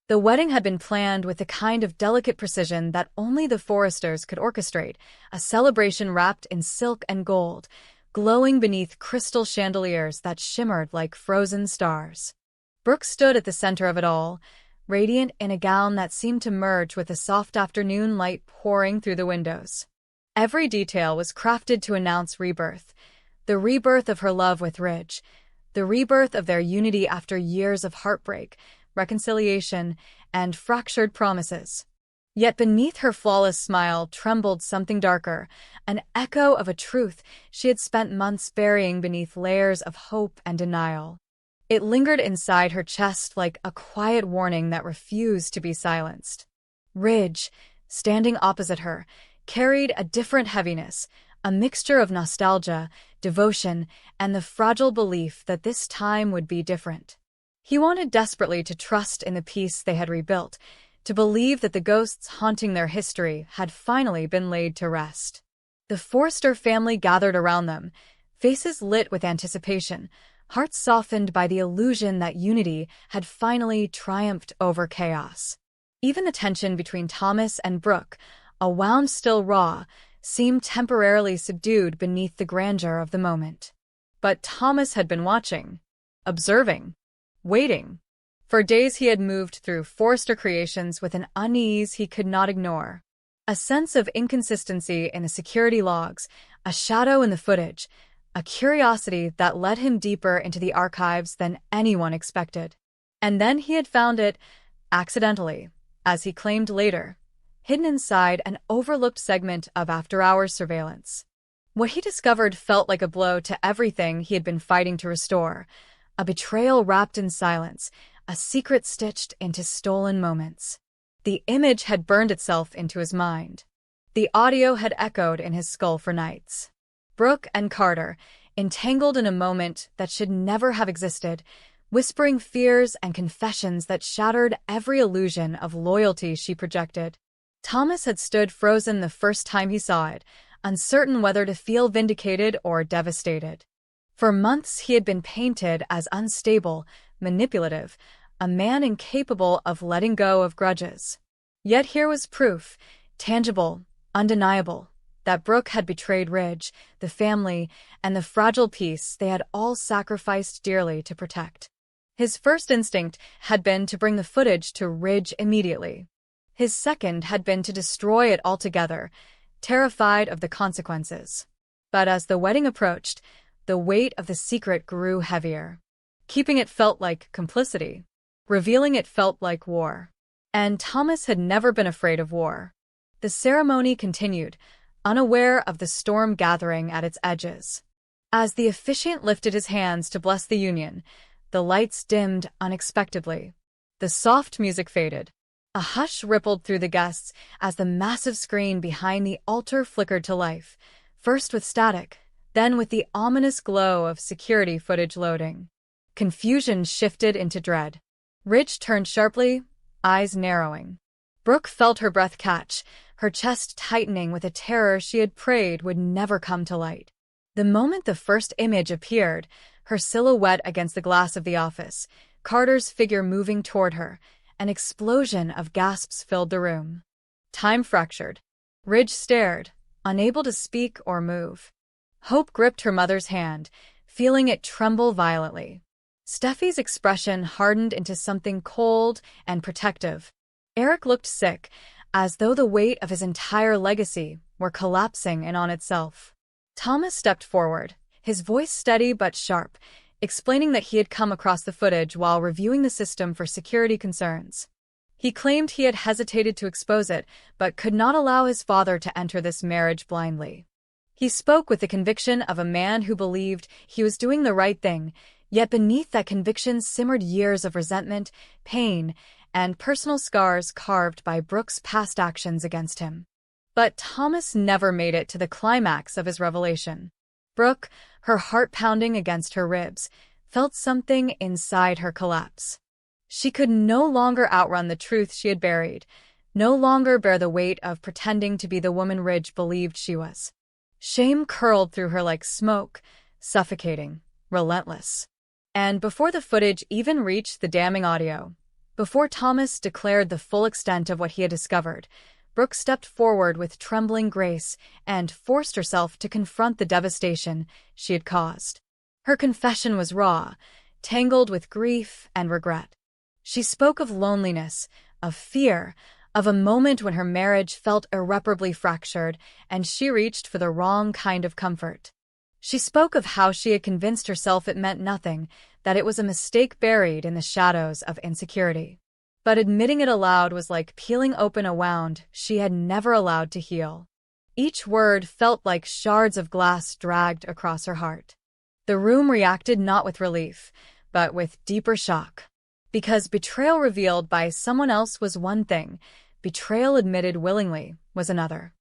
The wedding had been planned with the kind of delicate precision that only the Forresters could orchestrate, a celebration wrapped in silk and gold, glowing beneath crystal chandeliers that shimmered like frozen stars. Brooke stood at the center of it all, radiant in a gown that seemed to merge with the soft afternoon light pouring through the windows. Every detail was crafted to announce rebirth, the rebirth of her love with Ridge, the rebirth of their unity after years of heartbreak, reconciliation, and fractured promises. Yet beneath her flawless smile trembled something darker, an echo of a truth she had spent months burying beneath layers of hope and denial. It lingered inside her chest like a quiet warning that refused to be silenced. Ridge, standing opposite her, carried a different heaviness, a mixture of nostalgia, devotion, and the fragile belief that this time would be different. He wanted desperately to trust in the peace they had rebuilt, to believe that the ghosts haunting their history had finally been laid to rest. The Forrester family gathered around them, faces lit with anticipation, hearts softened by the illusion that unity had finally triumphed over chaos. Even the tension between Thomas and Brooke, a wound still raw, seemed temporarily subdued beneath the grandeur of the moment. But Thomas had been watching, observing, waiting. For days he had moved through Forrester Creations with an unease he could not ignore. A sense of inconsistency in the security logs, a shadow in the footage, a curiosity that led him deeper into the archives than anyone expected. And then he had found it, accidentally, as he claimed later, hidden inside an overlooked segment of after-hours surveillance. What he discovered felt like a blow to everything he had been fighting to restore, a betrayal wrapped in silence, a secret stitched into stolen moments. The image had burned itself into his mind. The audio had echoed in his skull for nights. Brooke and Carter, entangled in a moment that should never have existed, whispering fears and confessions that shattered every illusion of loyalty she projected. Thomas had stood frozen the first time he saw it, uncertain whether to feel vindicated or devastated. For months he had been painted as unstable, manipulative, a man incapable of letting go of grudges. Yet here was proof, tangible, undeniable, that Brooke had betrayed Ridge, the family, and the fragile peace they had all sacrificed dearly to protect. His first instinct had been to bring the footage to Ridge immediately. His second had been to destroy it altogether, terrified of the consequences. But as the wedding approached, the weight of the secret grew heavier. Keeping it felt like complicity. Revealing it felt like war. And Thomas had never been afraid of war. The ceremony continued, unaware of the storm gathering at its edges. As the officiant lifted his hands to bless the union, the lights dimmed unexpectedly. The soft music faded. A hush rippled through the guests as the massive screen behind the altar flickered to life, first with static, then with the ominous glow of security footage loading. Confusion shifted into dread. Ridge turned sharply, eyes narrowing. Brooke felt her breath catch, her chest tightening with a terror she had prayed would never come to light. The moment the first image appeared, her silhouette against the glass of the office, Carter's figure moving toward her, an explosion of gasps filled the room. Time fractured. Ridge stared, unable to speak or move. Hope gripped her mother's hand, feeling it tremble violently. Steffi's expression hardened into something cold and protective. Eric looked sick, as though the weight of his entire legacy were collapsing in on itself. Thomas stepped forward, his voice steady but sharp, explaining that he had come across the footage while reviewing the system for security concerns. He claimed he had hesitated to expose it, but could not allow his father to enter this marriage blindly. He spoke with the conviction of a man who believed he was doing the right thing, yet beneath that conviction simmered years of resentment, pain, and personal scars carved by Brooke's past actions against him. But Thomas never made it to the climax of his revelation. Brooke, her heart pounding against her ribs, felt something inside her collapse. She could no longer outrun the truth she had buried, no longer bear the weight of pretending to be the woman Ridge believed she was. Shame curled through her like smoke, suffocating, relentless. And before the footage even reached the damning audio, Before Thomas declared the full extent of what he had discovered, Brooke stepped forward with trembling grace and forced herself to confront the devastation she had caused. Her confession was raw, tangled with grief and regret. She spoke of loneliness, of fear, of a moment when her marriage felt irreparably fractured and she reached for the wrong kind of comfort. She spoke of how she had convinced herself it meant nothing, that it was a mistake buried in the shadows of insecurity. But admitting it aloud was like peeling open a wound she had never allowed to heal. Each word felt like shards of glass dragged across her heart. The room reacted not with relief, but with deeper shock. Because betrayal revealed by someone else was one thing, betrayal admitted willingly was another.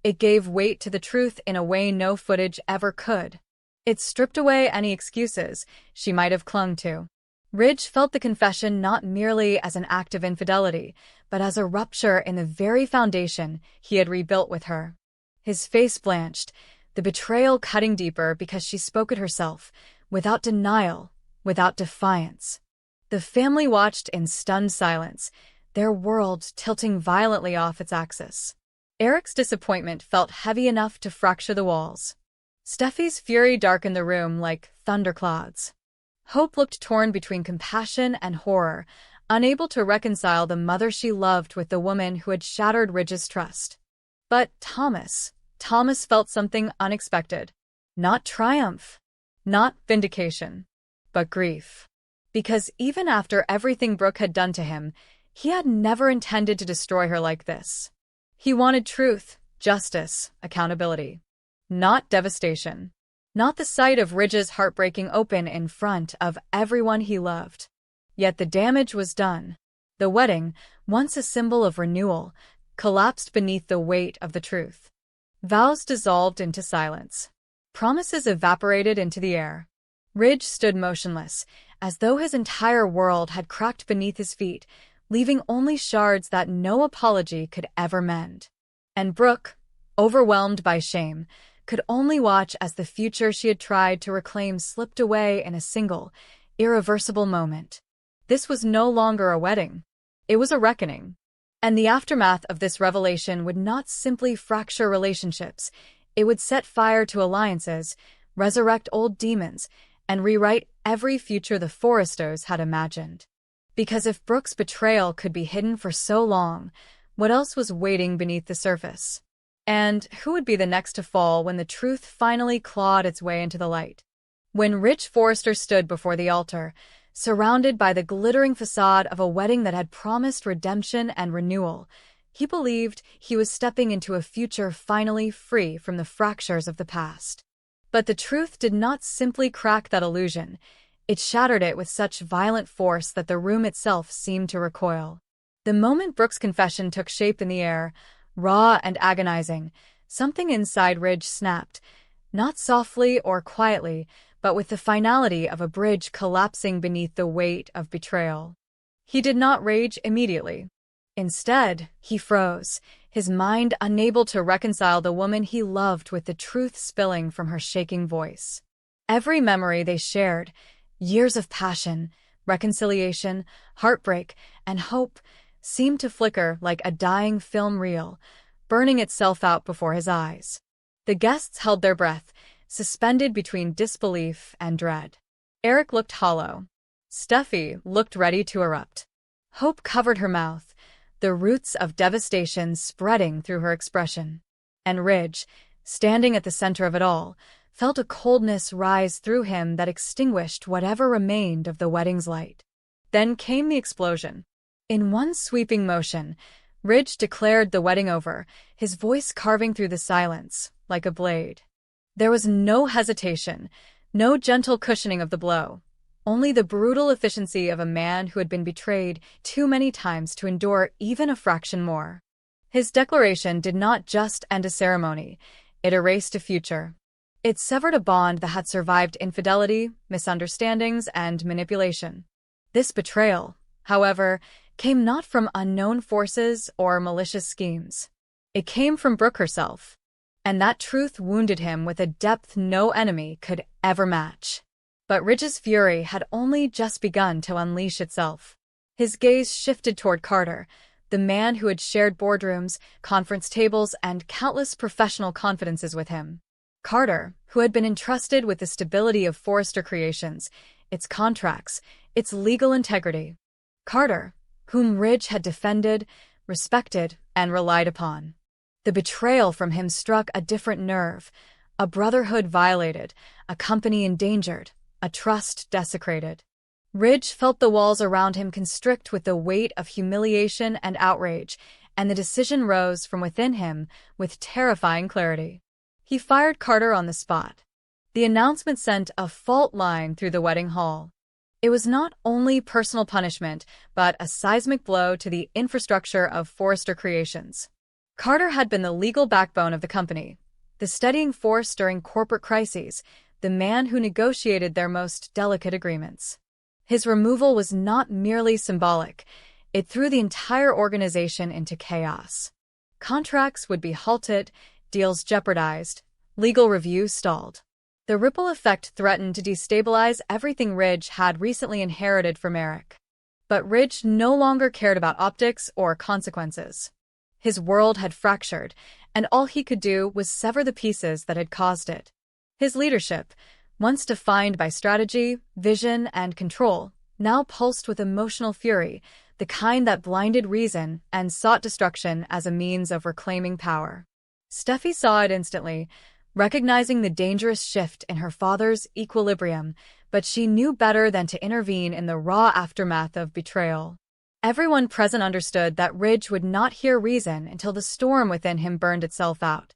It gave weight to the truth in a way no footage ever could. It stripped away any excuses she might have clung to. Ridge felt the confession not merely as an act of infidelity, but as a rupture in the very foundation he had rebuilt with her. His face blanched, the betrayal cutting deeper because she spoke it herself, without denial, without defiance. The family watched in stunned silence, their world tilting violently off its axis. Eric's disappointment felt heavy enough to fracture the walls. Steffi's fury darkened the room like thunderclouds. Hope looked torn between compassion and horror, unable to reconcile the mother she loved with the woman who had shattered Ridge's trust. But Thomas felt something unexpected. Not triumph, not vindication, but grief. Because even after everything Brooke had done to him, he had never intended to destroy her like this. He wanted truth, justice, accountability. Not devastation. Not the sight of Ridge's heart breaking open in front of everyone he loved. Yet the damage was done. The wedding, once a symbol of renewal, collapsed beneath the weight of the truth. Vows dissolved into silence. Promises evaporated into the air. Ridge stood motionless, as though his entire world had cracked beneath his feet, leaving only shards that no apology could ever mend. And Brooke, overwhelmed by shame, could only watch as the future she had tried to reclaim slipped away in a single, irreversible moment. This was no longer a wedding. It was a reckoning. And the aftermath of this revelation would not simply fracture relationships, it would set fire to alliances, resurrect old demons, and rewrite every future the Forresters had imagined. Because if Brooke's betrayal could be hidden for so long, what else was waiting beneath the surface? And who would be the next to fall when the truth finally clawed its way into the light? When Ridge Forrester stood before the altar, surrounded by the glittering facade of a wedding that had promised redemption and renewal, he believed he was stepping into a future finally free from the fractures of the past. But the truth did not simply crack that illusion. It shattered it with such violent force that the room itself seemed to recoil. The moment Brooke's confession took shape in the air, raw and agonizing, something inside Ridge snapped, not softly or quietly, but with the finality of a bridge collapsing beneath the weight of betrayal. He did not rage immediately. Instead, he froze, his mind unable to reconcile the woman he loved with the truth spilling from her shaking voice. Every memory they shared, years of passion, reconciliation, heartbreak, and hope, seemed to flicker like a dying film reel, burning itself out before his eyes. The guests held their breath, suspended between disbelief and dread. Eric looked hollow. Steffi looked ready to erupt. Hope covered her mouth, the roots of devastation spreading through her expression. And Ridge, standing at the center of it all, felt a coldness rise through him that extinguished whatever remained of the wedding's light. Then came the explosion. In one sweeping motion, Ridge declared the wedding over, his voice carving through the silence like a blade. There was no hesitation, no gentle cushioning of the blow, only the brutal efficiency of a man who had been betrayed too many times to endure even a fraction more. His declaration did not just end a ceremony, it erased a future. It severed a bond that had survived infidelity, misunderstandings, and manipulation. This betrayal, however, came not from unknown forces or malicious schemes. It came from Brooke herself, and that truth wounded him with a depth no enemy could ever match. But Ridge's fury had only just begun to unleash itself. His gaze shifted toward Carter, the man who had shared boardrooms, conference tables, and countless professional confidences with him. Carter, who had been entrusted with the stability of Forrester Creations, its contracts, its legal integrity. Carter, whom Ridge had defended, respected, and relied upon. The betrayal from him struck a different nerve, a brotherhood violated, a company endangered, a trust desecrated. Ridge felt the walls around him constrict with the weight of humiliation and outrage, and the decision rose from within him with terrifying clarity. He fired Carter on the spot. The announcement sent a fault line through the wedding hall. It was not only personal punishment, but a seismic blow to the infrastructure of Forrester Creations. Carter had been the legal backbone of the company, the steadying force during corporate crises, the man who negotiated their most delicate agreements. His removal was not merely symbolic, it threw the entire organization into chaos. Contracts would be halted, deals jeopardized, legal reviews stalled. The ripple effect threatened to destabilize everything Ridge had recently inherited from Eric. But Ridge no longer cared about optics or consequences. His world had fractured, and all he could do was sever the pieces that had caused it. His leadership, once defined by strategy, vision, and control, now pulsed with emotional fury, the kind that blinded reason and sought destruction as a means of reclaiming power. Steffi saw it instantly, recognizing the dangerous shift in her father's equilibrium, but she knew better than to intervene in the raw aftermath of betrayal. Everyone present understood that Ridge would not hear reason until the storm within him burned itself out.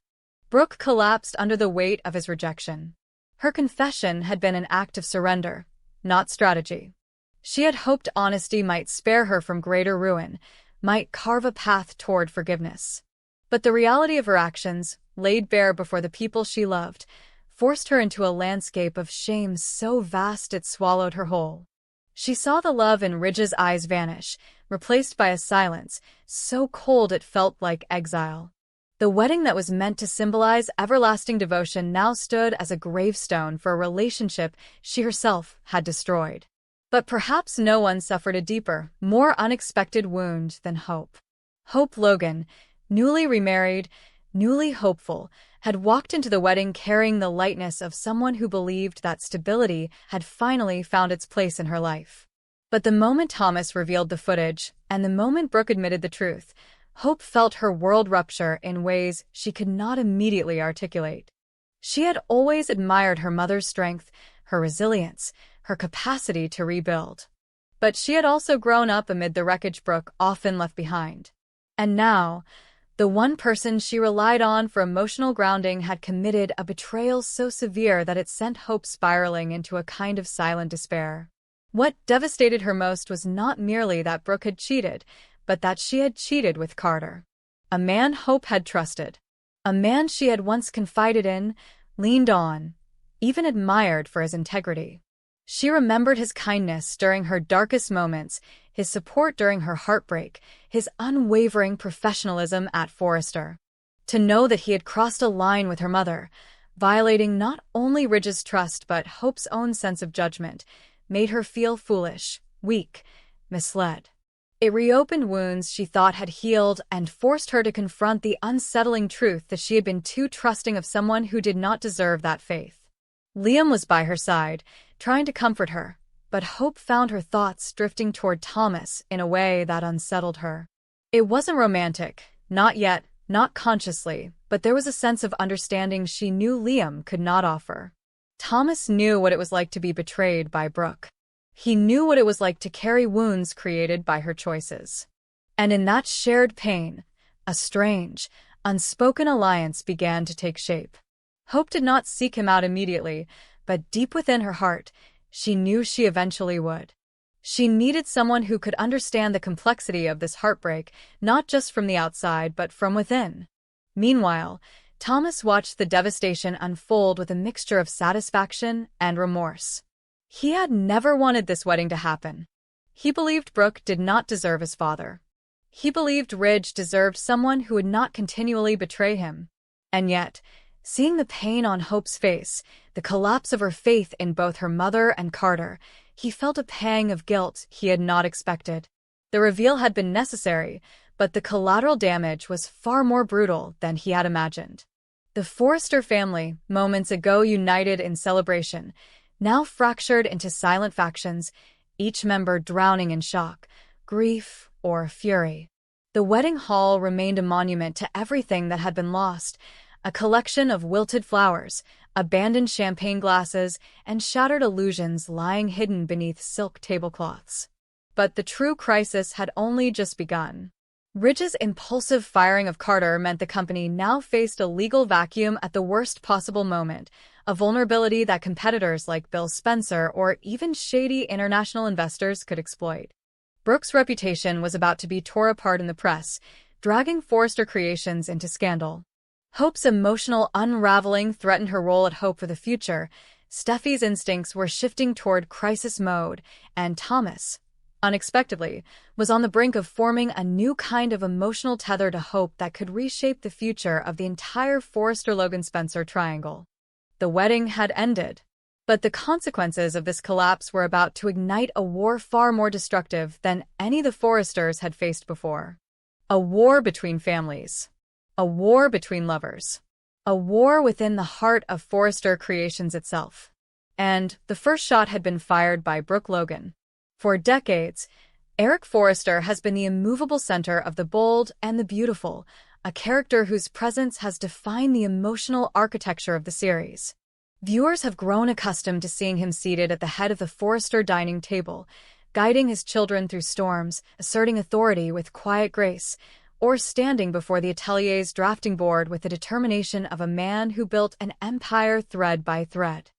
Brooke collapsed under the weight of his rejection. Her confession had been an act of surrender, not strategy. She had hoped honesty might spare her from greater ruin, might carve a path toward forgiveness. But the reality of her actions, laid bare before the people she loved, forced her into a landscape of shame so vast it swallowed her whole. She saw the love in Ridge's eyes vanish, replaced by a silence so cold it felt like exile. The wedding that was meant to symbolize everlasting devotion now stood as a gravestone for a relationship she herself had destroyed. But perhaps no one suffered a deeper, more unexpected wound than Hope. Hope Logan, newly remarried, newly hopeful, had walked into the wedding carrying the lightness of someone who believed that stability had finally found its place in her life. But the moment Thomas revealed the footage, and the moment Brooke admitted the truth, Hope felt her world rupture in ways she could not immediately articulate. She had always admired her mother's strength, her resilience, her capacity to rebuild. But she had also grown up amid the wreckage Brooke often left behind. And now, the one person she relied on for emotional grounding had committed a betrayal so severe that it sent Hope spiraling into a kind of silent despair. What devastated her most was not merely that Brooke had cheated, but that she had cheated with Carter. A man Hope had trusted. A man she had once confided in, leaned on, even admired for his integrity. She remembered his kindness during her darkest moments, his support during her heartbreak, his unwavering professionalism at Forrester. To know that he had crossed a line with her mother, violating not only Ridge's trust but Hope's own sense of judgment, made her feel foolish, weak, misled. It reopened wounds she thought had healed and forced her to confront the unsettling truth that she had been too trusting of someone who did not deserve that faith. Liam was by her side, trying to comfort her, but Hope found her thoughts drifting toward Thomas in a way that unsettled her. It wasn't romantic, not yet, not consciously, but there was a sense of understanding she knew Liam could not offer. Thomas knew what it was like to be betrayed by Brooke. He knew what it was like to carry wounds created by her choices. And in that shared pain, a strange, unspoken alliance began to take shape. Hope did not seek him out immediately, but deep within her heart, she knew she eventually would. She needed someone who could understand the complexity of this heartbreak, not just from the outside but from within. Meanwhile, Thomas watched the devastation unfold with a mixture of satisfaction and remorse. He had never wanted this wedding to happen. He believed Brooke did not deserve his father. He believed Ridge deserved someone who would not continually betray him. And yet, seeing the pain on Hope's face, the collapse of her faith in both her mother and Carter, he felt a pang of guilt he had not expected. The reveal had been necessary, but the collateral damage was far more brutal than he had imagined. The Forrester family, moments ago united in celebration, now fractured into silent factions, each member drowning in shock, grief, or fury. The wedding hall remained a monument to everything that had been lost, a collection of wilted flowers, abandoned champagne glasses, and shattered illusions lying hidden beneath silk tablecloths. But the true crisis had only just begun. Ridge's impulsive firing of Carter meant the company now faced a legal vacuum at the worst possible moment, a vulnerability that competitors like Bill Spencer or even shady international investors could exploit. Brooks' reputation was about to be torn apart in the press, dragging Forrester Creations into scandal. Hope's emotional unraveling threatened her role at Hope for the future. Steffi's instincts were shifting toward crisis mode, and Thomas, unexpectedly, was on the brink of forming a new kind of emotional tether to Hope that could reshape the future of the entire Forrester-Logan Spencer triangle. The wedding had ended, but the consequences of this collapse were about to ignite a war far more destructive than any the Forresters had faced before. A war between families. A war between lovers. A war within the heart of Forrester Creations itself. And the first shot had been fired by Brooke Logan. For decades, Eric Forrester has been the immovable center of the bold and the beautiful, a character whose presence has defined the emotional architecture of the series. Viewers have grown accustomed to seeing him seated at the head of the Forrester dining table, guiding his children through storms, asserting authority with quiet grace, or standing before the atelier's drafting board with the determination of a man who built an empire thread by thread.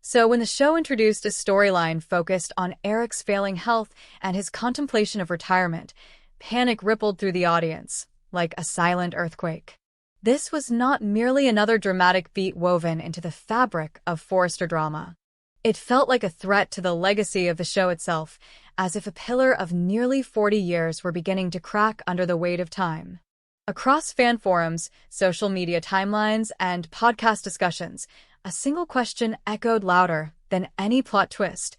So when the show introduced a storyline focused on Eric's failing health and his contemplation of retirement, panic rippled through the audience, like a silent earthquake. This was not merely another dramatic beat woven into the fabric of Forrester drama. It felt like a threat to the legacy of the show itself, as if a pillar of nearly 40 years were beginning to crack under the weight of time. Across fan forums, social media timelines, and podcast discussions, a single question echoed louder than any plot twist.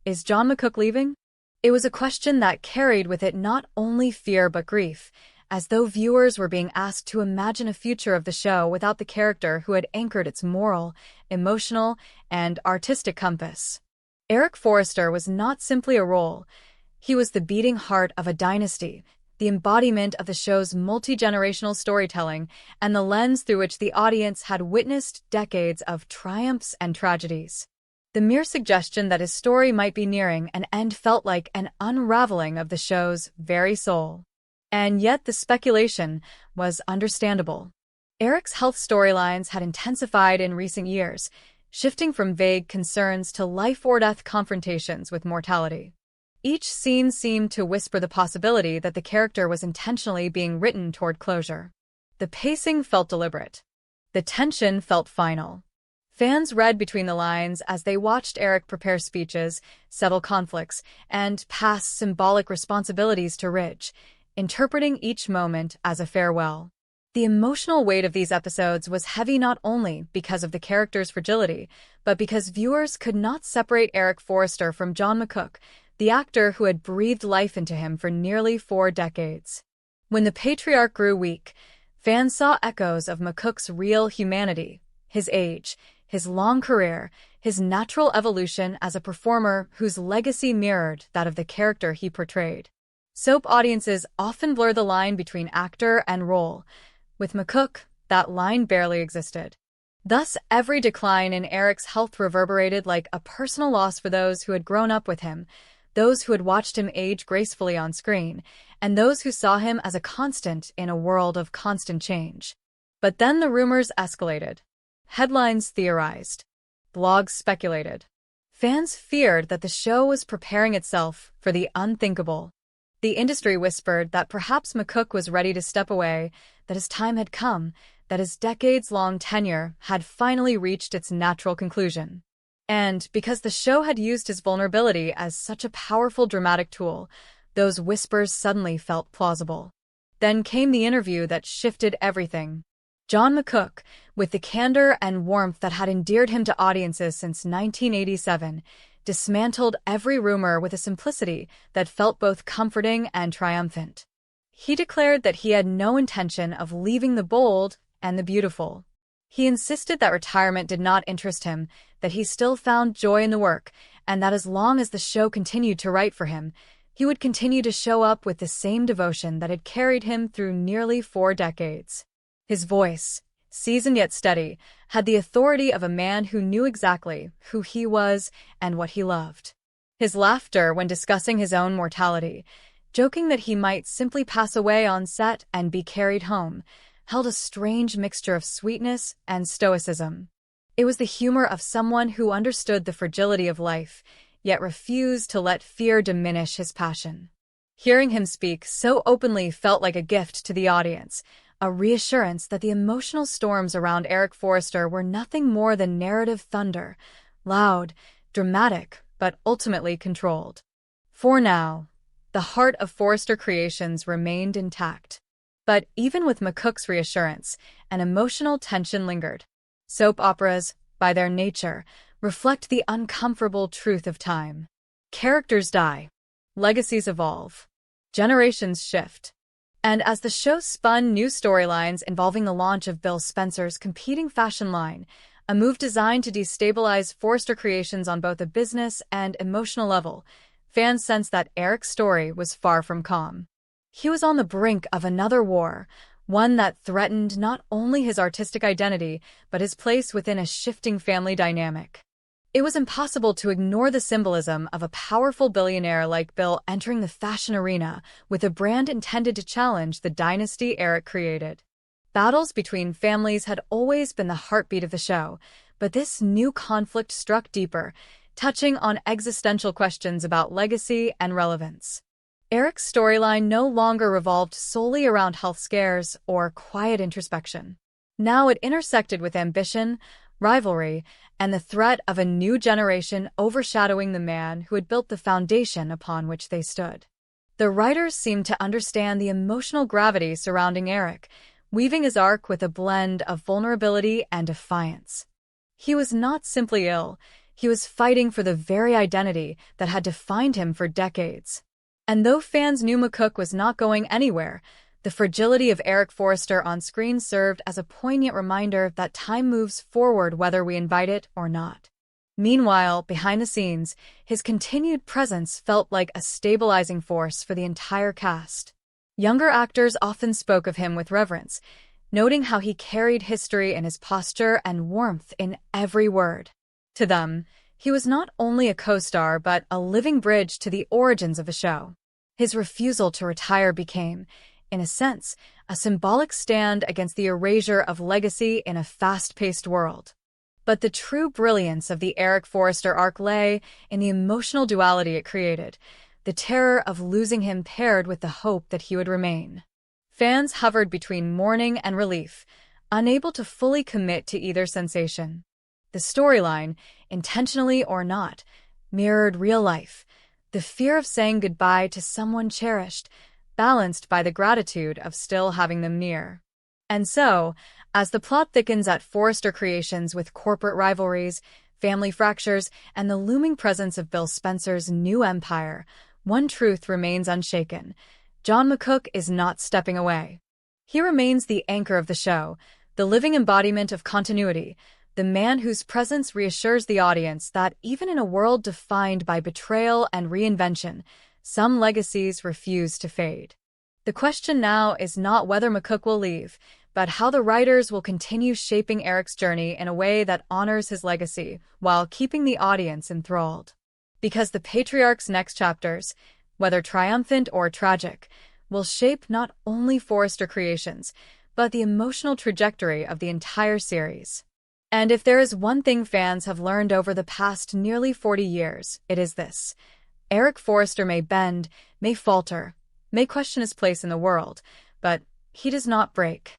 Is John McCook leaving? It was a question that carried with it not only fear but grief, as though viewers were being asked to imagine a future of the show without the character who had anchored its moral, emotional, and artistic compass. Eric Forrester was not simply a role. He was the beating heart of a dynasty, the embodiment of the show's multi-generational storytelling, and the lens through which the audience had witnessed decades of triumphs and tragedies. The mere suggestion that his story might be nearing an end felt like an unraveling of the show's very soul. And yet the speculation was understandable. Eric's health storylines had intensified in recent years, shifting from vague concerns to life-or-death confrontations with mortality. Each scene seemed to whisper the possibility that the character was intentionally being written toward closure. The pacing felt deliberate. The tension felt final. Fans read between the lines as they watched Eric prepare speeches, settle conflicts, and pass symbolic responsibilities to Ridge, interpreting each moment as a farewell. The emotional weight of these episodes was heavy not only because of the character's fragility, but because viewers could not separate Eric Forrester from John McCook, the actor who had breathed life into him for nearly 4 decades. When the patriarch grew weak, fans saw echoes of McCook's real humanity, his age, his long career, his natural evolution as a performer whose legacy mirrored that of the character he portrayed. Soap audiences often blur the line between actor and role. With McCook, that line barely existed. Thus, every decline in Eric's health reverberated like a personal loss for those who had grown up with him, those who had watched him age gracefully on screen, and those who saw him as a constant in a world of constant change. But then the rumors escalated. Headlines theorized. Blogs speculated. Fans feared that the show was preparing itself for the unthinkable. The industry whispered that perhaps McCook was ready to step away, that his time had come, that his decades-long tenure had finally reached its natural conclusion. And because the show had used his vulnerability as such a powerful dramatic tool, those whispers suddenly felt plausible. Then came the interview that shifted everything. John McCook, with the candor and warmth that had endeared him to audiences since 1987, dismantled every rumor with a simplicity that felt both comforting and triumphant. He declared that he had no intention of leaving the bold and the beautiful. He insisted that retirement did not interest him, that he still found joy in the work, and that as long as the show continued to write for him, he would continue to show up with the same devotion that had carried him through nearly 4 decades. His voice, seasoned yet steady, had the authority of a man who knew exactly who he was and what he loved. His laughter when discussing his own mortality, joking that he might simply pass away on set and be carried home, held a strange mixture of sweetness and stoicism. It was the humor of someone who understood the fragility of life, yet refused to let fear diminish his passion. Hearing him speak so openly felt like a gift to the audience, a reassurance that the emotional storms around Eric Forrester were nothing more than narrative thunder, loud, dramatic, but ultimately controlled. For now, the heart of Forrester Creations remained intact. But even with McCook's reassurance, an emotional tension lingered. Soap operas, by their nature, reflect the uncomfortable truth of time. Characters die. Legacies evolve. Generations shift. And as the show spun new storylines involving the launch of Bill Spencer's competing fashion line, a move designed to destabilize Forrester Creations on both a business and emotional level, fans sensed that Eric's story was far from calm. He was on the brink of another war, one that threatened not only his artistic identity, but his place within a shifting family dynamic. It was impossible to ignore the symbolism of a powerful billionaire like Bill entering the fashion arena with a brand intended to challenge the dynasty Eric created. Battles between families had always been the heartbeat of the show, but this new conflict struck deeper, touching on existential questions about legacy and relevance. Eric's storyline no longer revolved solely around health scares or quiet introspection. Now it intersected with ambition, rivalry, and the threat of a new generation overshadowing the man who had built the foundation upon which they stood. The writers seemed to understand the emotional gravity surrounding Eric, weaving his arc with a blend of vulnerability and defiance. He was not simply ill, he was fighting for the very identity that had defined him for decades. And though fans knew McCook was not going anywhere, the fragility of Eric Forrester on screen served as a poignant reminder that time moves forward whether we invite it or not. Meanwhile, behind the scenes, his continued presence felt like a stabilizing force for the entire cast. Younger actors often spoke of him with reverence, noting how he carried history in his posture and warmth in every word. To them, he was not only a co-star but a living bridge to the origins of the show. His refusal to retire became, in a sense, a symbolic stand against the erasure of legacy in a fast-paced world. But the true brilliance of the Eric Forrester arc lay in the emotional duality it created, the terror of losing him paired with the hope that he would remain. Fans hovered between mourning and relief, unable to fully commit to either sensation. The storyline, intentionally or not, mirrored real life, the fear of saying goodbye to someone cherished, balanced by the gratitude of still having them near. And so, as the plot thickens at Forrester Creations with corporate rivalries, family fractures, and the looming presence of Bill Spencer's new empire, one truth remains unshaken. John McCook is not stepping away. He remains the anchor of the show, the living embodiment of continuity, the man whose presence reassures the audience that even in a world defined by betrayal and reinvention, some legacies refuse to fade. The question now is not whether McCook will leave, but how the writers will continue shaping Eric's journey in a way that honors his legacy while keeping the audience enthralled. Because the patriarch's next chapters, whether triumphant or tragic, will shape not only Forrester Creations, but the emotional trajectory of the entire series. And if there is one thing fans have learned over the past nearly 40 years, it is this. Eric Forrester may bend, may falter, may question his place in the world, but he does not break.